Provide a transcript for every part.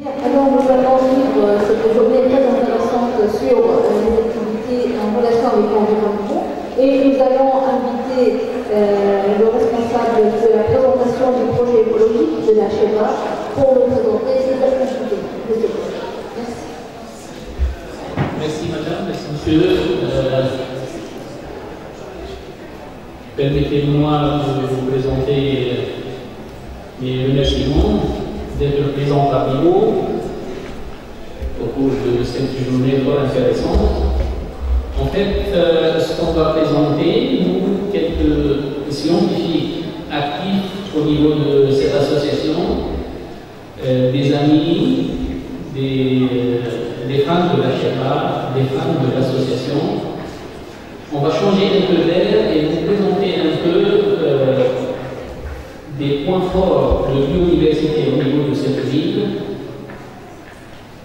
Alors nous allons suivre cette journée très intéressante sur les activités en relation avec l'environnement et nous allons inviter le responsable de la présentation du projet écologique de la SHEBA pour nous présenter ses activités. Merci. Merci madame, merci monsieur. Permettez-moi de vous présenter mes remerciements d'être présent parmi vous au cours de cette journée fort intéressante. En fait, ce qu'on va présenter, nous, quelques scientifiques actifs au niveau de cette association, des amis, des fans de la SHEBA, des fans de l'association. On va changer un peu d'air et vous présenter un peu des points forts de l'université au niveau de cette ville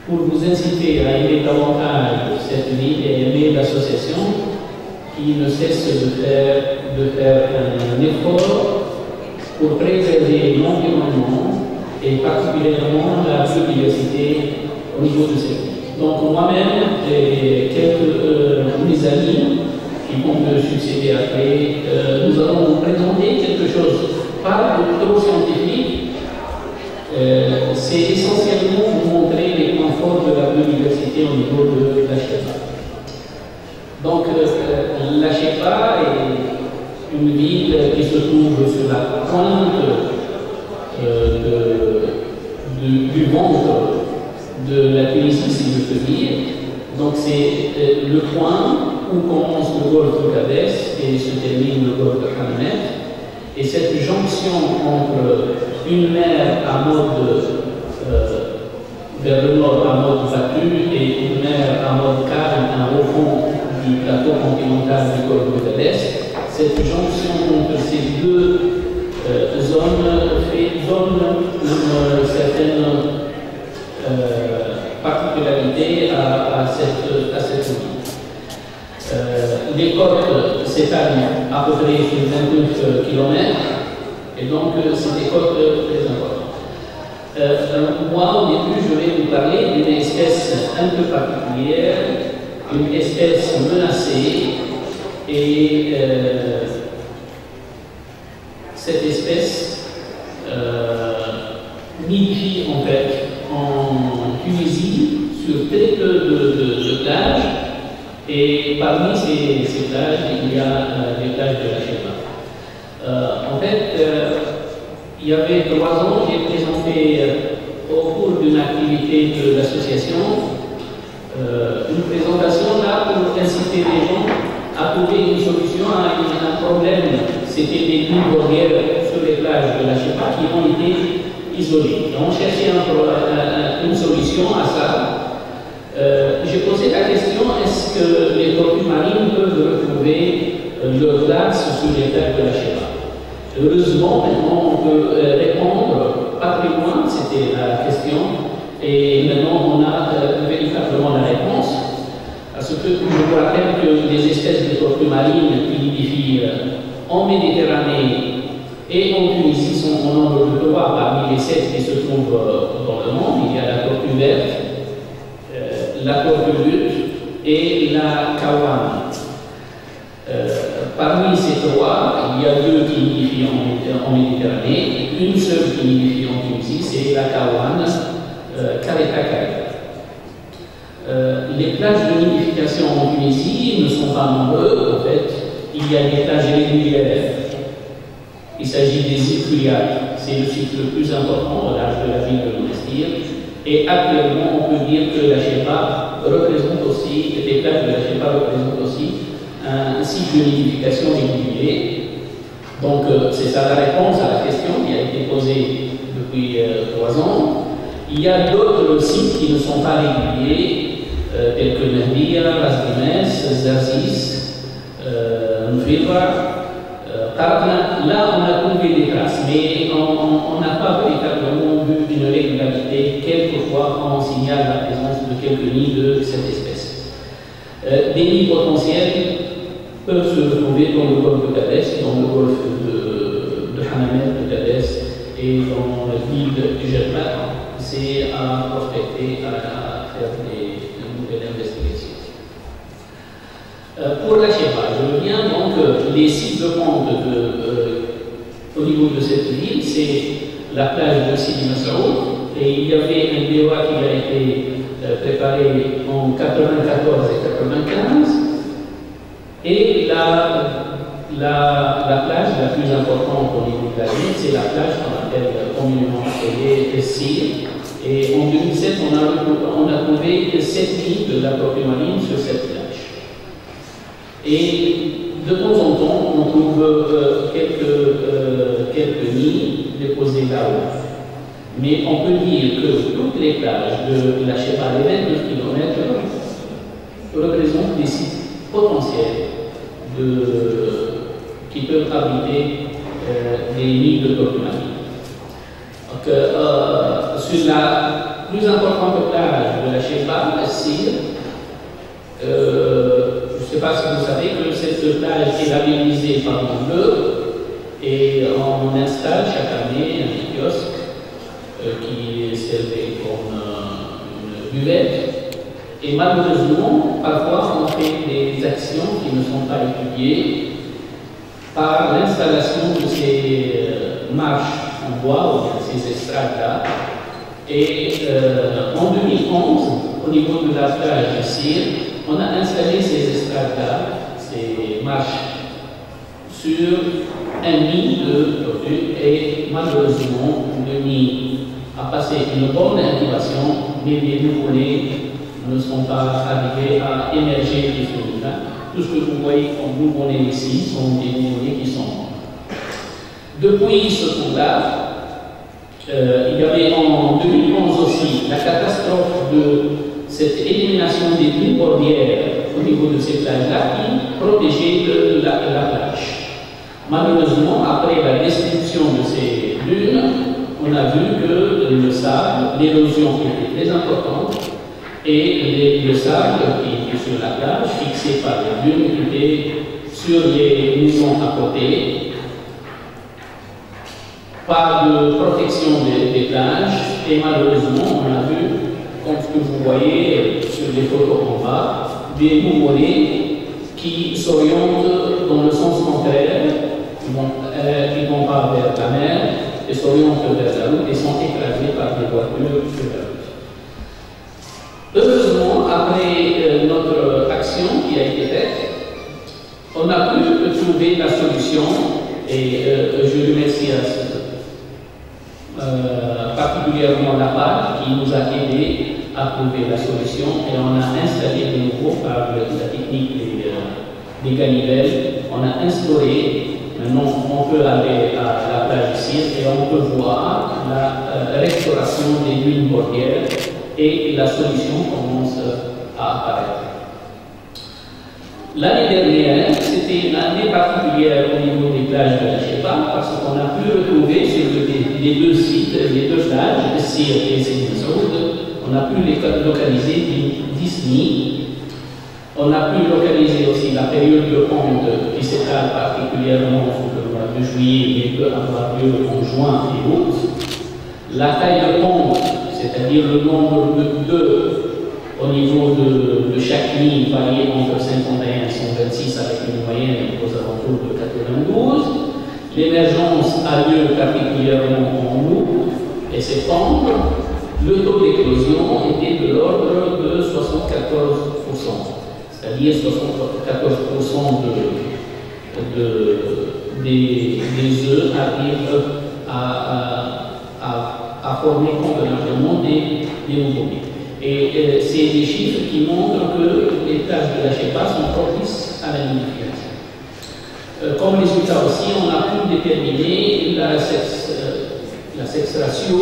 pour vous inciter à aimer davantage cette ville et aimer l'association qui ne cesse de faire un effort pour préserver l'environnement et particulièrement la biodiversité au niveau de cette ville. Donc moi-même et quelques mes amis qui vont me succéder après, nous allons vous présenter quelque chose pas trop scientifique, c'est essentiellement vous montrer les points forts de la biodiversité au niveau de la SHEBA. Donc la SHEBA est une ville qui se trouve sur la pointe du ventre de la Tunisie, si je peux dire. Donc c'est le point où commence le golfe de Cadès et se termine le golfe de Hammamet. Et cette jonction entre une mer à mode vers le nord à mode battu et une mer à mode calme au fond du plateau continental du golfe de Cadès, cette jonction entre ces deux zones donne une certaine particularité à cette ville. Les côtes s'étalent à peu près sur 29 km et donc c'est des côtes très importantes. Moi, au début, je vais vous parler d'une espèce un peu particulière, une espèce menacée et cette espèce nidifie en fait en Tunisie sur très peu de plages. Et parmi ces plages, il y a les plages de la SHEBA. En fait, il y avait 3 ans, j'ai présenté au cours d'une activité de l'association une présentation là pour inciter les gens à trouver une solution à un problème. C'était des dunes bordières sur les plages de la SHEBA qui ont été isolées. Et on cherchait une solution à ça. J'ai posé la question, est-ce que les tortues marines peuvent retrouver leur place sur les terres de la SHEBA? Heureusement, maintenant, on peut répondre pas très loin, c'était la question, et maintenant on a véritablement la réponse. Parce que je vous rappelle que les espèces de tortues marines qui nidifient en Méditerranée et en Tunisie sont au nombre de 3 parmi les 7 qui se trouvent dans le monde. Il y a la tortue verte, la tortue lutte et la kawan. Parmi ces 3, il y a 2 qui nidifient en Méditerranée, une seule qui nidifie en Tunisie, c'est la kawan Kareta. Les plages de nidification en Tunisie ne sont pas nombreuses, en fait. Il y a des plages régulières. Il s'agit des îles Furiates. C'est le site le plus important au large de la ville de Monastir. Et actuellement, on peut dire que la SHEBA représente aussi, les plages de la SHEBA représentent aussi un site de nidification régulier. Donc, c'est ça la réponse à la question qui a été posée depuis 3 ans. Il y a d'autres sites qui ne sont pas réguliers, tels que Mehdia, Ras Dimes, Zarzis, Mfira, Qarna. Là, on a trouvé des traces, mais on n'a pas véritablement vu une régularité. Quelquefois, on signale la présence de quelques nids de cette espèce. Des nids potentiels peuvent se retrouver dans le golfe de Cadès, dans le golfe de Hammamet, de Cadès et dans l'île du Germain. commencer à prospecter, à faire des nouvelles investigations. Pour la Sheba, je reviens donc, les sites de ponte au niveau de cette ville, c'est la plage de Sidi Massaoud, et il y avait un DOA qui a été préparé en 94 et 95, et la plage la plus importante au niveau de la ville, c'est la plage qu'on appelle communément appelée Sir. Et en 2007, on a trouvé 7 nids de la propre marine sur cette plage. Et de temps en temps, on trouve quelques nids déposés là-haut. Mais on peut dire que toutes les plages de la Sheba, les 29 km, représentent des sites potentiels qui peuvent abriter des nids de propre marine. Donc, sur la plus importante plage de la Sheba, la Sir, je ne sais pas si vous savez que cette plage est labellisée par le bleu et on installe chaque année un kiosque qui est servi comme une buvette. Et malheureusement, parfois on fait des actions qui ne sont pas étudiées par l'installation de ces marches en bois ou ces estrades-là. Et en 2011, au niveau de la plage de Sir, on a installé ces estrades-là, ces marches, sur un nid de tortue et malheureusement, le nid a passé une bonne incubation, mais les nouveau-nés ne sont pas arrivés à émerger de ce nid-là. Tout ce que vous voyez comme nouveau-nés ici sont des nouveau-nés qui sont morts. Depuis ce temps-là, il y avait en 2011 aussi la catastrophe de cette élimination des dunes bordières au niveau de ces plages-là qui protégeaient la plage. Malheureusement, après la destruction de ces dunes, on a vu que le sable, l'érosion était très importante et le sable qui était sur la plage, fixé par les dunes, était sur les maisons à côté. Pas de protection des plages et malheureusement, on a vu, comme ce que vous voyez sur les photos en bas, des nouveau-nés qui s'orientent dans le sens contraire, ils vont pas vers la mer et s'orientent vers la route et sont écrasés par des voitures sur la route. Heureusement, après notre action qui a été faite, on a pu trouver la solution et je remercie particulièrement la PAC qui nous a aidé à trouver la solution et on a installé de nouveau par la technique des ganivelles, on a instauré. Maintenant, on peut aller à la plage ici et on peut voir la restauration des dunes bordières et la solution commence à apparaître. L'année dernière, c'était une année particulière au niveau des plages de la Sheba parce qu'on a pu retrouver sur les deux sites, les deux plages, Sir et Sidi Massaoud, on a pu les localiser 10 nids. On a pu localiser aussi la période de ponte qui s'étale particulièrement sur le mois de juillet et peut avoir lieu en juin et août. La taille de ponte, c'est-à-dire le nombre d'œufs au niveau de chaque nid varie entre 51 et 126 avec une moyenne aux alentours de 92. L'émergence a lieu particulièrement en août et septembre. Le taux d'éclosion était de l'ordre de 74%. C'est-à-dire 74% des œufs arrivent à former convenablement des nouveau-nés. Et c'est des chiffres qui montrent que les plages de la Sheba sont propices à la nidification. Comme résultat aussi, on a pu déterminer la sexe ratio.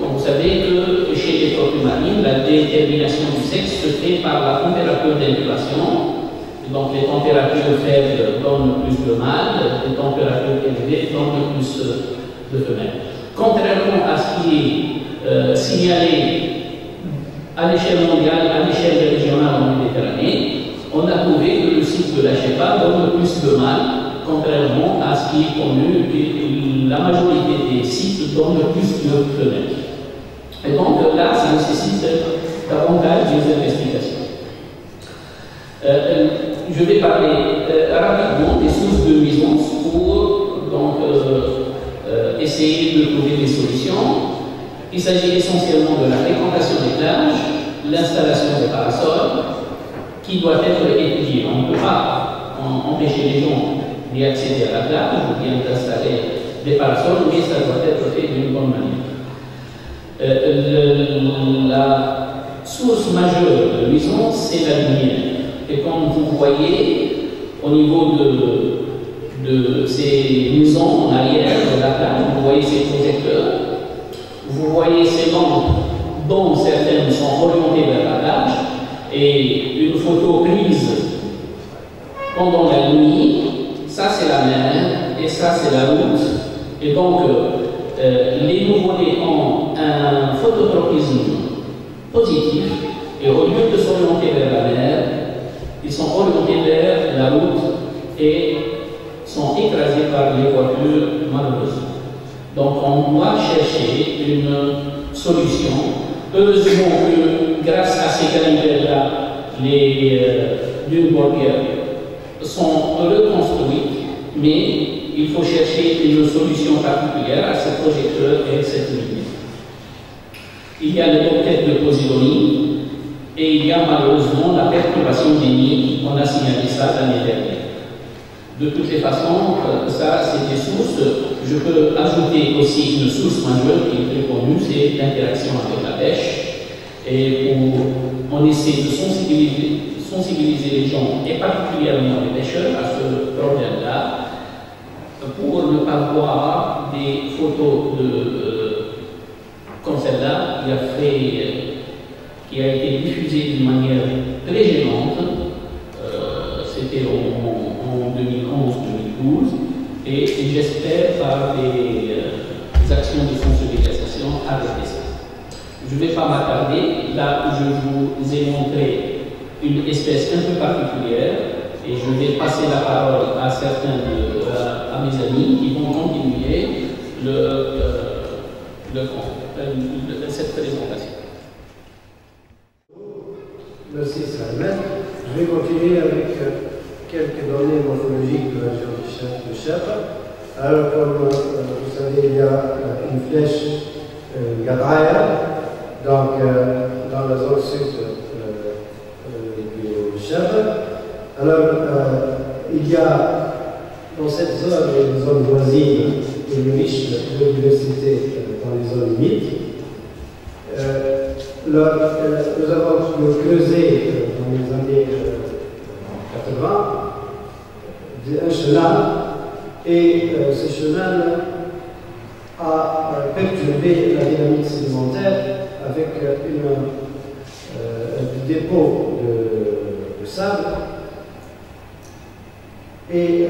Donc, vous savez que chez les tortues marines, la détermination du sexe se fait par la température d'incubation. Donc, les températures faibles donnent plus de mâles, les températures élevées donnent plus de femelles. Contrairement à ce qui est signalé à l'échelle mondiale, à l'échelle régionale en Méditerranée, on a trouvé que le site de la Sheba donne plus de mâles, contrairement à ce qui est connu, que la majorité des sites donnent plus de femelles. Et donc là, ça nécessite davantage des investigations. Je vais parler rapidement des sources de nuisance pour donc, essayer de trouver des solutions. Il s'agit essentiellement de la fréquentation des plages, l'installation des parasols, qui doit être étudiée. On ne peut pas empêcher les gens d'y accéder à la plage ou bien d'installer des parasols, mais ça doit être fait d'une bonne manière. La source majeure de nuisance, c'est la lumière. Et comme vous voyez, au niveau de ces maisons en arrière de la plage, vous voyez ces projecteurs, vous voyez ces lampes dont certaines sont orientées vers la plage, et une photo prise pendant la nuit, ça c'est la mer et ça c'est la route. Et donc, les nouveau-nés ont un phototropisme positif, et au lieu de s'orienter vers la mer, ils sont orientés vers la route et sont écrasés par les voitures malheureuses. Donc on doit chercher une solution. Heureusement que grâce à ces calibres-là, les dunes bordières sont reconstruites, mais il faut chercher une solution particulière à ces projecteurs et à cette lumière. Il y a le octet de Posidonie et il y a malheureusement la perturbation des nids. On a signalé ça l'année dernière. De toutes les façons, ça c'est des sources. Je peux ajouter aussi une source majeure qui est très connue, c'est l'interaction avec la pêche. Et où on essaie de sensibiliser les gens, et particulièrement les pêcheurs, à ce problème-là, pour ne pas voir des photos comme celle-là qui a été diffusée d'une manière très gênante. C'était en 2011-2012, et j'espère par des actions de sensibilisation arrêter ça. Je ne vais pas m'attarder, là je vous ai montré une espèce un peu particulière, et je vais passer la parole à certains à mes amis qui vont continuer cette présentation. Merci Salman. Je vais continuer avec quelques données morphologiques de la région de Chèvre. Alors, comme vous savez, il y a une flèche Gadraya, donc dans la zone sud de Chèvre. Alors, il y a dans cette zone une zone voisine une riche biodiversité dans les zones humides. Nous avons creusé dans les années 80 un chenal, et ce chenal a perturbé la dynamique sédimentaire avec un dépôt de sable. Et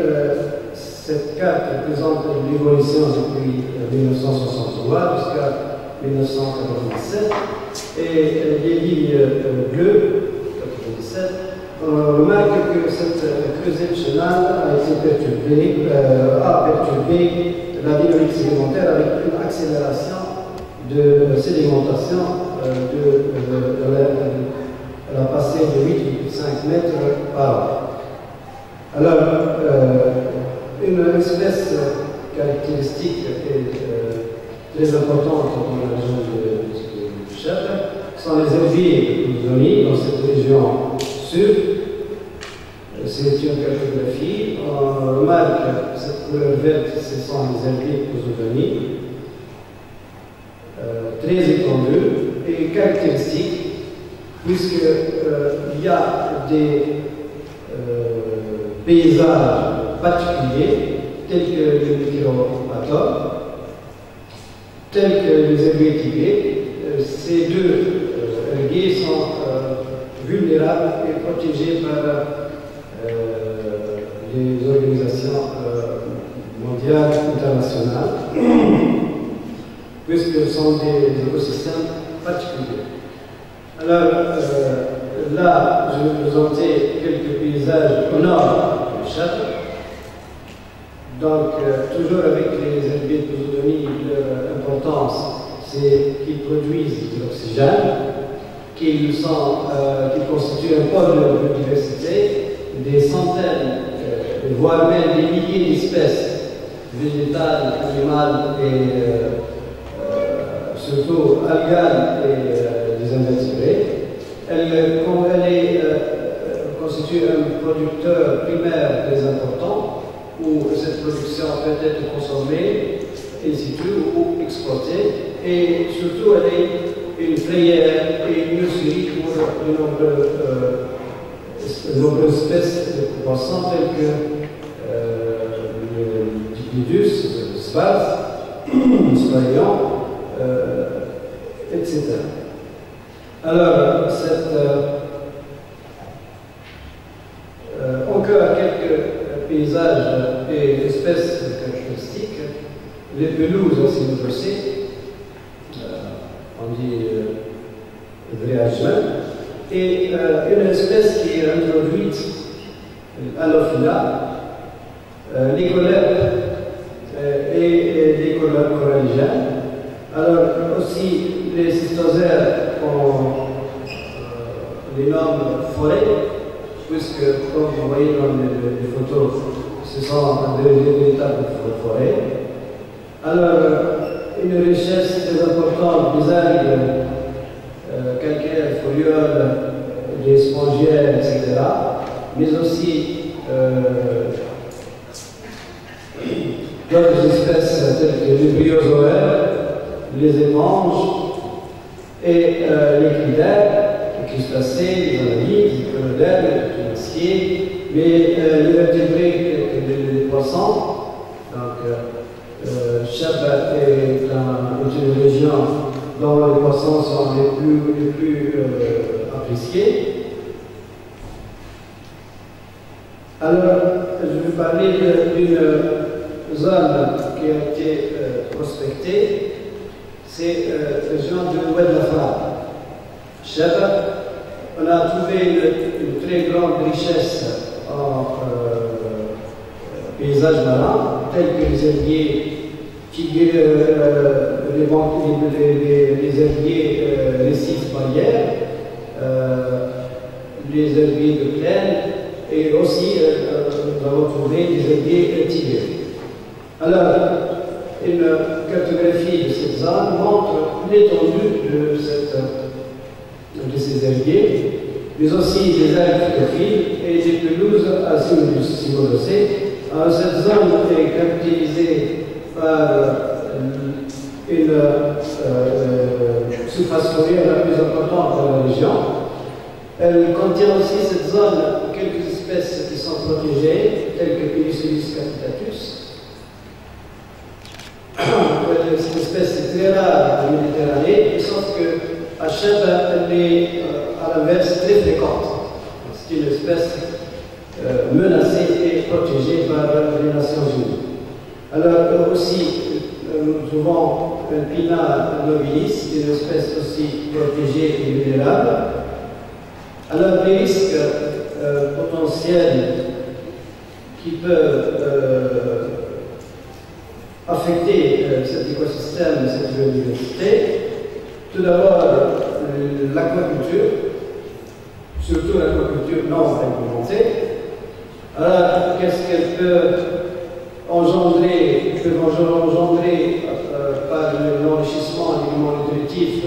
cette carte présente l'évolution depuis 1963 jusqu'à 1997. Et les lignes bleues, 97, on remarque que cette creusette chenale a perturbé la dynamique sédimentaire avec une accélération de sédimentation elle a passé de 8,5 mètres par an. Alors, une espèce caractéristique et très importante dans la région de Chèvre sont les herbiers de Posidonie dans cette région sud. C'est une cartographie. On remarque cette couleur verte, ce sont les herbiers de Posidonie, très étendus et caractéristiques, puisqu'il y a des paysages particuliers, tels que les micro-atomes, tels que les herbiers tibés. Ces deux herbiers sont vulnérables et protégés par les organisations mondiales, internationales, puisque ce sont des écosystèmes particuliers. Alors, là, je vais vous présenter quelques paysages au nord du château. Donc, toujours avec les herbiers de Posidonie, leur importance, c'est qu'ils produisent de l'oxygène, qu'ils constituent un pôle de biodiversité, des centaines, voire même des milliers d'espèces végétales, animales et surtout algales et des invertébrés. Elle constitue un producteur primaire très important où cette production peut être consommée in situ ou exploitée, et surtout elle est une filière et une nurserie pour de nombreuses espèces de poissons telles que le Dipidus, le spaz, le spalion, etc. Alors, encore quelques paysages et espèces caractéristiques. Les pelouses aussi brossées, on dit voyagement, et une espèce qui est introduite, Alophila, les colères et les coralligènes. Alors aussi les cystosères ont l'énorme forêt, puisque comme vous voyez dans les photos, ce sont des véritables forêts. Alors une richesse très importante des algues, calcaires, folioles, des spongiaires, etc. Mais aussi d'autres espèces telles que les bryozoaires, les éponges et les cnidaires, les crustacés, les annelides, les chronodères, les crémanciers, mais les vertébrés, les poissons. Donc, Cheb est une région dont les poissons sont les plus appréciés. Alors, je vais parler d'une zone qui a été prospectée, c'est la région de l'ouest de la Fara. Cheb, on a trouvé une très grande richesse en paysages marins, tels que les herbiers, les herbiers récifs barrières, les herbiers de plaine, et aussi nous avons trouvé des herbiers tigres. Alors, une cartographie de cette zone montre l'étendue de ces herbiers, mais aussi des algues phytophiles et des pelouses assez cimolosées. Cette zone est caractérisée par une surface fourrière la plus importante de la région. Elle contient aussi, cette zone, quelques espèces qui sont protégées, telles que Pilissolis capitatus. Cette espèce est très rare en Méditerranée, sauf qu'à Cheb, elle est à l'inverse très fréquente. C'est une espèce menacée et protégée par les Nations Unies. Alors aussi, nous trouvons un Pinna nobilis, une espèce aussi protégée et vulnérable. Alors les risques potentiels qui peuvent affecter cet écosystème, cette biodiversité, tout d'abord l'aquaculture, surtout l'aquaculture non réglementée. Alors qu'est-ce qu'elle peut engendrer par l'enrichissement alimentaire nutritif,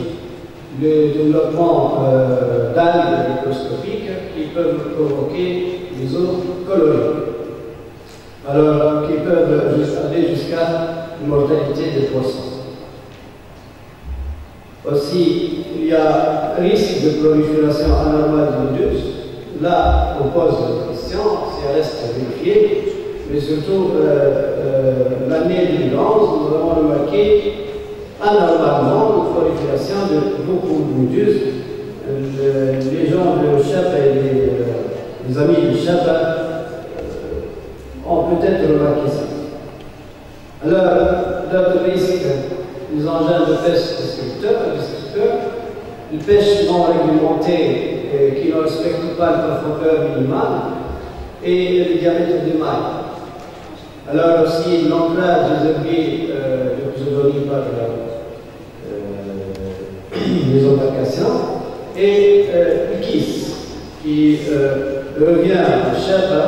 le développement d'algues microscopiques qui peuvent provoquer des eaux colorées, alors qui peuvent aller jusqu'à une mortalité des poissons. Aussi, il y a risque de prolifération anormale de méduses. Là, on pose la question, si elle reste vérifiée, mais surtout l'année 2011, nous avons remarqué anormalement une prolifération de beaucoup de méduses. Les gens de Cheb et les amis de Cheb ont peut-être remarqué ça. Alors, d'autres risques, les engins de pêche destructeurs, une pêche non réglementée qui ne respecte pas une profondeur minimale et le diamètre des mailles. Alors aussi l'ancrage des herbiers de pseudonyme par les embarcations, et Kis, qui revient à Sherpa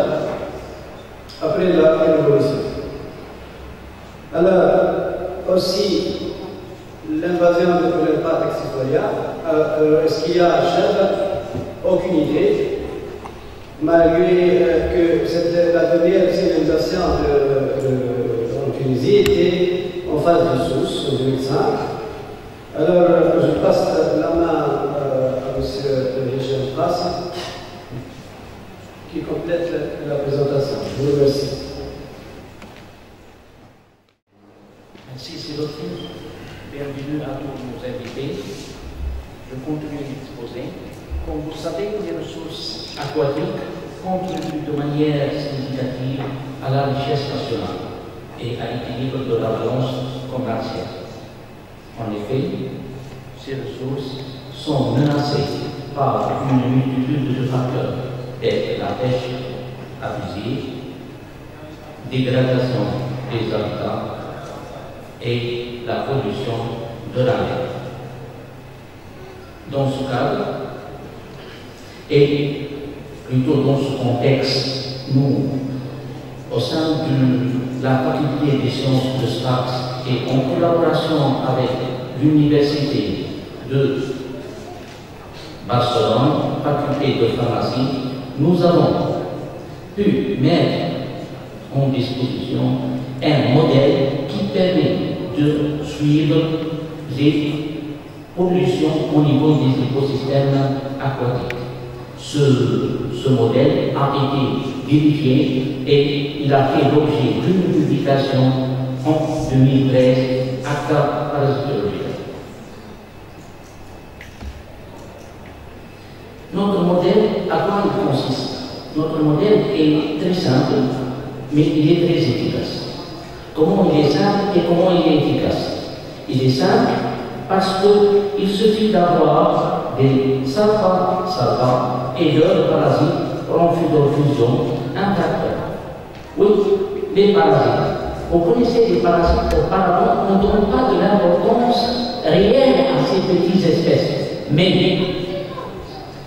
après la Révolution. Alors, aussi, l'invasion de l'Empire Existoria, est-ce qu'il y a à Sherpa? Aucune idée, malgré que la première civilisation en Tunisie était en phase de Sousse en 2005. Alors, je passe la main à M. Hicham Qassim, qui complète la présentation. Je vous remercie. Merci Sylvie. Bienvenue à tous nos invités. Je continue d'exposer. Comme vous savez, les ressources aquatiques contribuent de manière significative à la richesse nationale et à l'équilibre de la balance commerciale. En effet, ces ressources sont menacées par une multitude de facteurs tels que la pêche abusive, dégradation des habitats et la pollution de la mer. Dans ce cadre, et plutôt dans ce contexte, nous, au sein de la faculté des sciences de Sfax et en collaboration avec l'université de Barcelone, faculté de pharmacie, nous avons pu mettre en disposition un modèle qui permet de suivre les pollutions au niveau des écosystèmes aquatiques. Ce modèle a été vérifié et il a fait l'objet d'une publication en 2013 à Parasitologie. Notre modèle, à quoi il consiste? Notre modèle est très simple, mais il est très efficace. Comment il est simple et comment il est efficace? Il est simple parce qu'il suffit d'avoir des salvants et leurs parasites Rhamphidophysion intacts. Oui, les parasites. Vous connaissez les parasites auparavant, on ne donne pas de l'importance réelle à ces petites espèces. Mais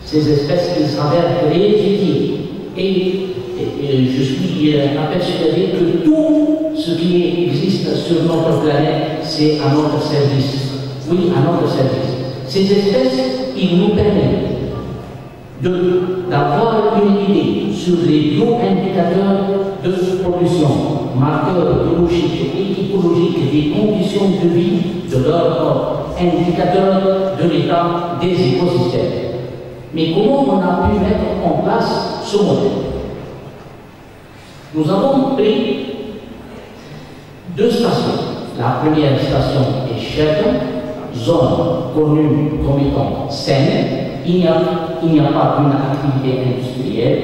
ces espèces, ils s'avèrent très utiles. Et je suis apersuadé que tout ce qui existe sur notre planète, c'est à notre service. Oui, à notre service. Ces espèces, ils nous permettent d'avoir une idée sur les bioindicateurs de pollution, marqueurs biologiques et écologiques des conditions de vie de leur corps, indicateurs de l'état des écosystèmes. Mais comment on a pu mettre en place ce modèle? Nous avons pris deux stations. La première station est Sherpa, zone connue comme étant saine, il n'y a pas d'une activité industrielle,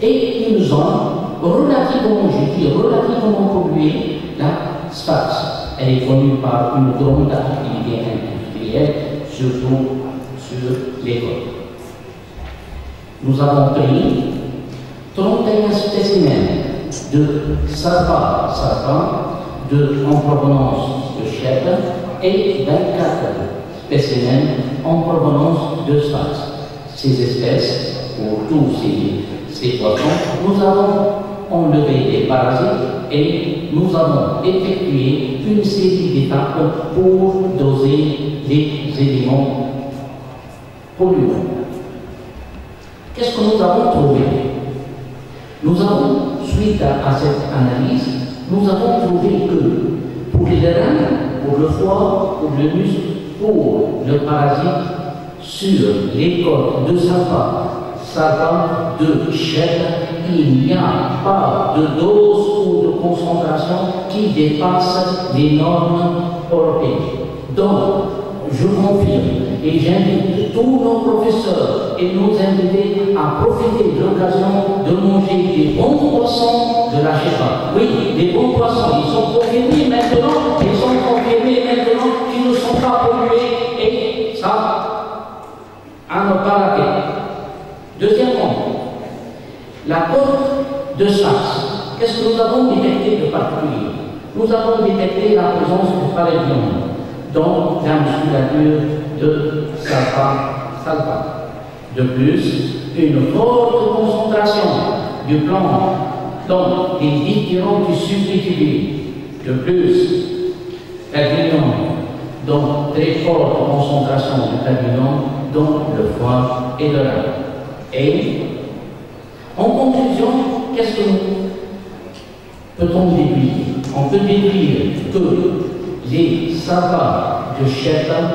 et une zone relativement, je dis relativement polluée, la Sfax. Elle est connue par une grande activité industrielle, surtout sur les côtes. Nous avons pris 31 spécimens de sarpa en provenance de Sherpa et 24 spécimens en provenance de Sfax. Ces espèces, pour tous ces poissons, nous avons enlevé des parasites et nous avons effectué une série d'étapes pour doser les éléments polluants. Qu'est-ce que nous avons trouvé? Nous avons, suite à cette analyse, nous avons trouvé que pour les reins, pour le foie, pour le muscle, pour le parasite, sur les côtes de sarpa de Sherpa, il n'y a pas de dose ou de concentration qui dépasse les normes européennes. Donc, je confirme et j'invite tous nos professeurs et nos invités à profiter de l'occasion de manger des bons poissons de la Sherpa. Oui, des bons poissons, ils sont confirmés maintenant, qu'ils ne sont pas pollués et ça, à ne pas rater. Deuxièmement, la côte de Sfax. Qu'est-ce que nous avons détecté de particulier? Nous avons détecté la présence de palédium dans la musculature de Salpa. De plus, une forte concentration du plomb dans les différents tissus réguliers. De plus, cadmium, donc très forte concentration de cadmium dans le foie et le rein. Et en conclusion, qu'est-ce que peut-on déduire? On peut déduire que les sabbats de Shaitan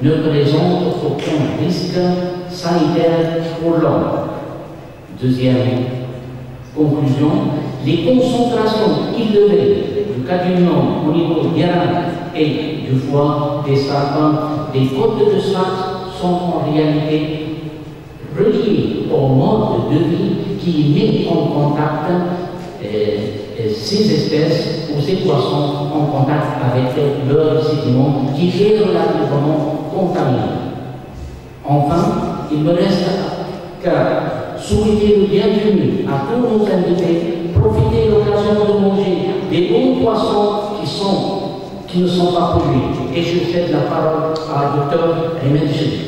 ne présentent aucun risque sanitaire pour l'homme. Deuxième conclusion, les concentrations élevées du cadmium au niveau des reins et du foie des sabbats des côtes de Saxe sont en réalité reliées au mode de vie qui met en contact ces espèces ou ces poissons en contact avec leurs sédiments qui est relativement contaminé. Enfin, il me reste qu'à souhaiter le bienvenu à tous nos invités, profiter de l'occasion de manger des bons poissons qui ne sont pas pollués. Et je cède la parole à Dr. Ahmed Chérif.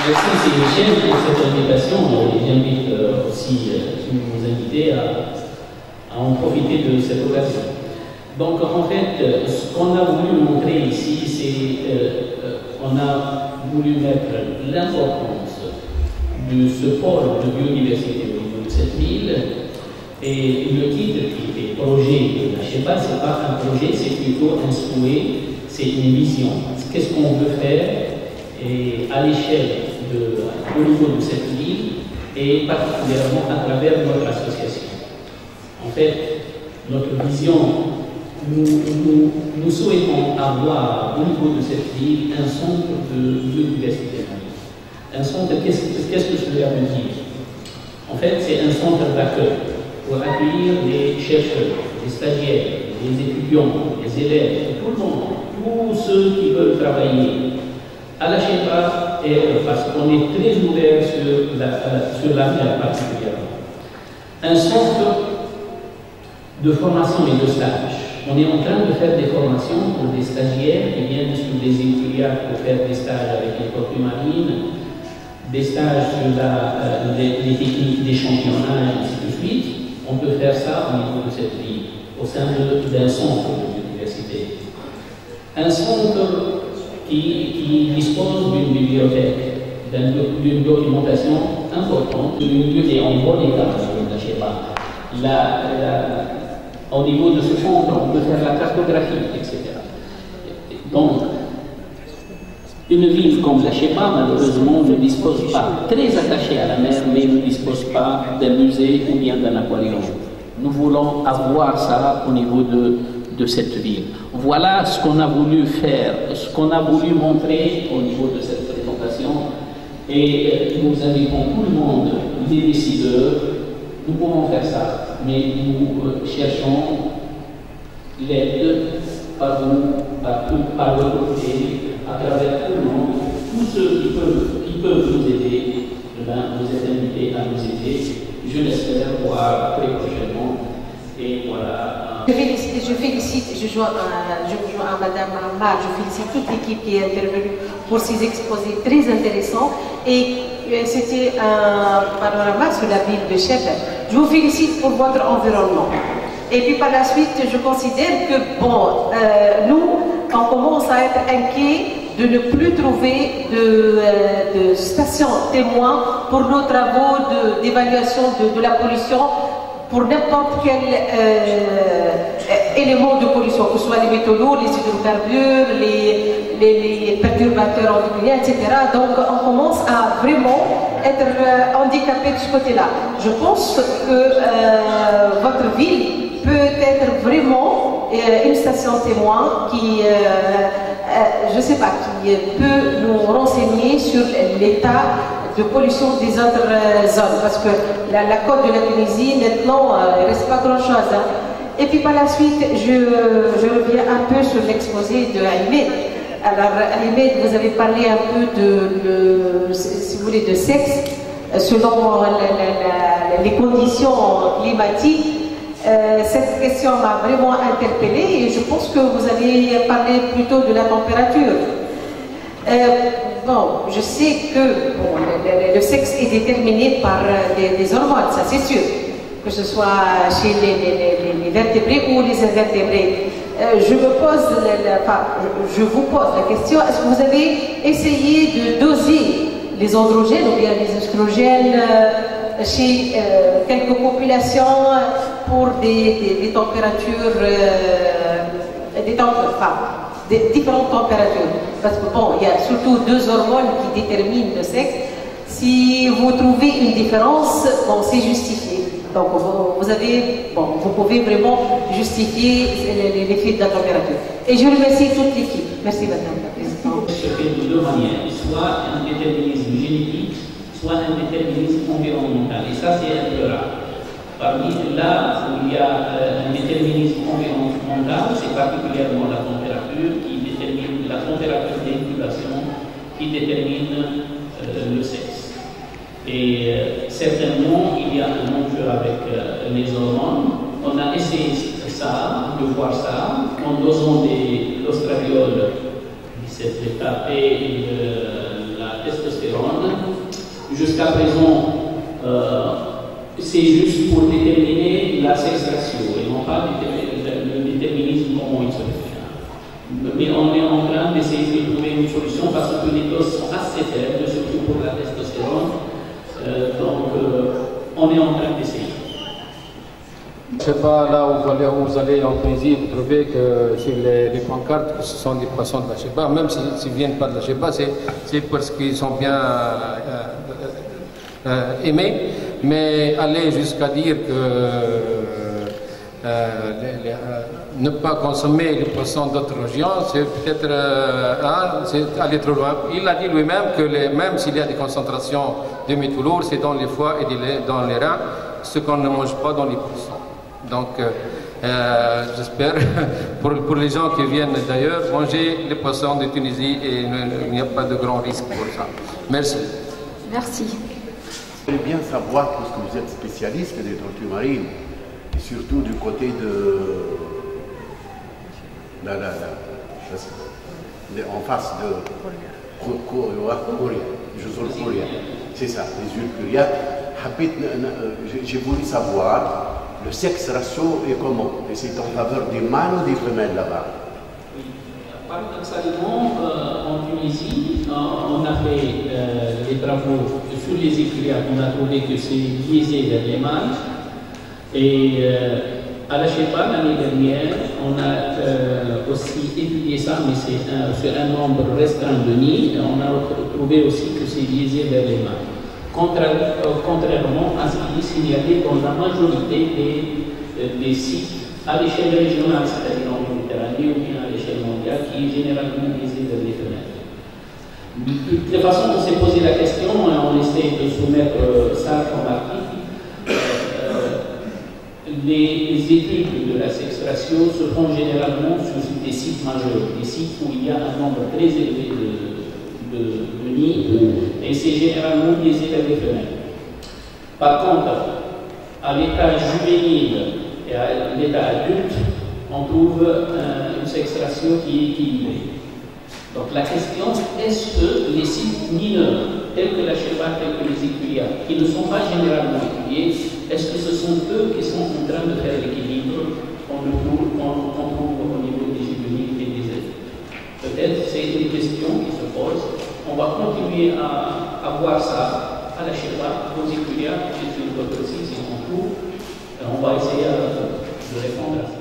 Merci, c'est Michel pour cette invitation. Et j'invite aussi tous nos invités à en profiter de cette occasion. Donc, en fait, ce qu'on a voulu montrer ici, c'est qu'on a voulu mettre l'importance de ce pôle de biodiversité au niveau de cette ville. Et le titre qui était projet de la Shepa, ce n'est pas un projet, c'est plutôt un souhait, c'est une vision. Qu'est-ce qu'on veut faire et à l'échelle au niveau de cette ville et particulièrement à travers notre association. En fait, notre vision, nous souhaitons avoir au niveau de cette ville un centre de biodiversité marine. Un centre, qu'est-ce que cela veut dire? En fait, c'est un centre d'accueil pour accueillir des chercheurs, des stagiaires, des étudiants, des élèves, tout le monde, tous ceux qui veulent travailler à la Shepa, parce qu'on est très ouvert sur la mer particulièrement. Un centre de formation et de stage. On est en train de faire des formations pour des stagiaires qui viennent sur des étudiants pour faire des stages avec les tortues marines, des stages sur les techniques d'échantillonnage, ainsi de suite. On peut faire ça au niveau de cette ville, au sein d'un centre de biodiversité. Un centre qui dispose d'une bibliothèque, d'une documentation importante, d'une lieu qui est en bon état, je ne sais pas. Au niveau de ce centre, on peut faire la cartographie, etc. Donc, une ville comme la Shepa, malheureusement, ne dispose pas, très attachée à la mer, mais ne dispose pas d'un musée ou bien d'un aquarium. Nous voulons avoir ça au niveau de cette ville. Voilà ce qu'on a voulu faire, ce qu'on a voulu montrer au niveau de cette présentation. Et nous invitons tout le monde, les décideurs, nous pouvons faire ça, mais nous cherchons l'aide par vous, par votre côté, à travers tout le monde, tous ceux qui peuvent nous aider, vous êtes invités à nous aider. Je l'espère voir très prochainement. Et voilà. Je félicite, je joins à Madame Ammar, je félicite toute l'équipe qui est intervenue pour ces exposés très intéressants. Et c'était un panorama sur la ville de Shepa. Je vous félicite pour votre environnement. Et puis par la suite, je considère que, bon, nous, on commence à être inquiets de ne plus trouver de stations témoins pour nos travaux d'évaluation de la pollution, pour n'importe quel élément de pollution, que ce soit les métaux lourds, les hydrocarbures, les perturbateurs endocriniens, etc. Donc on commence à vraiment être handicapé de ce côté-là. Je pense que votre ville peut être vraiment une station témoin qui, je ne sais pas, qui peut nous renseigner sur l'état de pollution des autres zones, parce que la côte de la Tunisie, maintenant, il ne reste pas grand-chose. Hein. Et puis par la suite, je reviens un peu sur l'exposé de Ahmed. Alors, Ahmed, vous avez parlé un peu de si vous voulez, de sexe, selon les conditions climatiques. Cette question m'a vraiment interpellée et je pense que vous allez parler plutôt de la température. Bon, je sais que bon, le sexe est déterminé par des hormones, ça c'est sûr, que ce soit chez les vertébrés ou les invertébrés. Je vous pose la question, est-ce que vous avez essayé de doser les androgènes ou bien les oestrogènes chez quelques populations pour des températures, différentes températures? Parce que bon, il y a surtout deux hormones qui déterminent le sexe. Si vous trouvez une différence, bon, c'est justifié. Donc vous pouvez vraiment justifier l'effet de la température. Et je remercie toute l'équipe. Merci Madame la Présidente. Se fait de deux manières, soit un déterminisme génétique, soit un déterminisme environnemental. Et ça, c'est un peu rare. Parmi là où il y a un déterminisme environnemental, c'est particulièrement la température qui détermine la température d'incubation qui détermine le sexe. Et certainement, il y a un enjeu avec les hormones. On a essayé ça, de voir ça, en dosant de l'ostradiol, cette étape et la testostérone. Jusqu'à présent, c'est juste pour déterminer la sexe ratio et non pas le déterminisme comment il se fait. Mais on est en train d'essayer de trouver une solution parce que les doses sont assez faibles, surtout pour la testostérone. Donc, on est en train d'essayer. Je ne sais pas, là où vous allez en Tunisie, vous trouvez que sur les pancartes, que ce sont des poissons de la Cheba, même s'ils ne viennent pas de la Cheba, c'est parce qu'ils sont bien aimés, mais aller jusqu'à dire que ne pas consommer les poissons d'autres régions, c'est peut-être c'est aller trop loin. Il a dit lui-même que même s'il y a des concentrations de métaux lourds, c'est dans les foies et dans les reins, ce qu'on ne mange pas dans les poissons. Donc, j'espère, pour les gens qui viennent d'ailleurs, manger les poissons de Tunisie et il n'y a pas de grand risque pour ça. Merci. Merci. Je voudrais bien savoir, puisque vous êtes spécialiste des tortues marines, et surtout du côté de en face de Corée, c'est ça, les Ulcuria. J'ai voulu savoir le sexe ratio est comment? Et c'est en faveur des mâles ou des femelles là-bas? Paradoxalement, en Tunisie, on a fait des travaux sur les écuriers, on a trouvé que c'est biaisé vers les mâles. Et à la Cheba, l'année dernière, on a aussi étudié ça, mais c'est sur un nombre restreint de nids, et on a trouvé aussi que c'est biaisé vers les mâles. Contrairement à ce qui est signalé dans la majorité des sites à l'échelle régionale, c'est-à-dire en Méditerranée ou bien à l'échelle mondiale, qui est généralement biaisé vers les femelles. De toute façon, on s'est posé la question et on essaie de soumettre ça comme article. Les études de la sexe ratio se font généralement sur des sites majeurs, des sites où il y a un nombre très élevé de nids, et c'est généralement biaisé vers les femelles. Par contre, à l'état juvénile et à l'état adulte, on trouve une sexe ratio qui est équilibrée. Donc la question, est-ce que les sites mineurs, tels que la Cheba, tels que les Écuyas, qui ne sont pas généralement étudiés, est-ce que ce sont eux qui sont en train de faire l'équilibre qu'on trouve au niveau des juvéniles et des ailes? Peut-être c'est une question qui se pose. On va continuer à voir ça à la Cheba, aux Écuyas, et sur d'autres sites si on trouve. On va essayer de répondre à ça.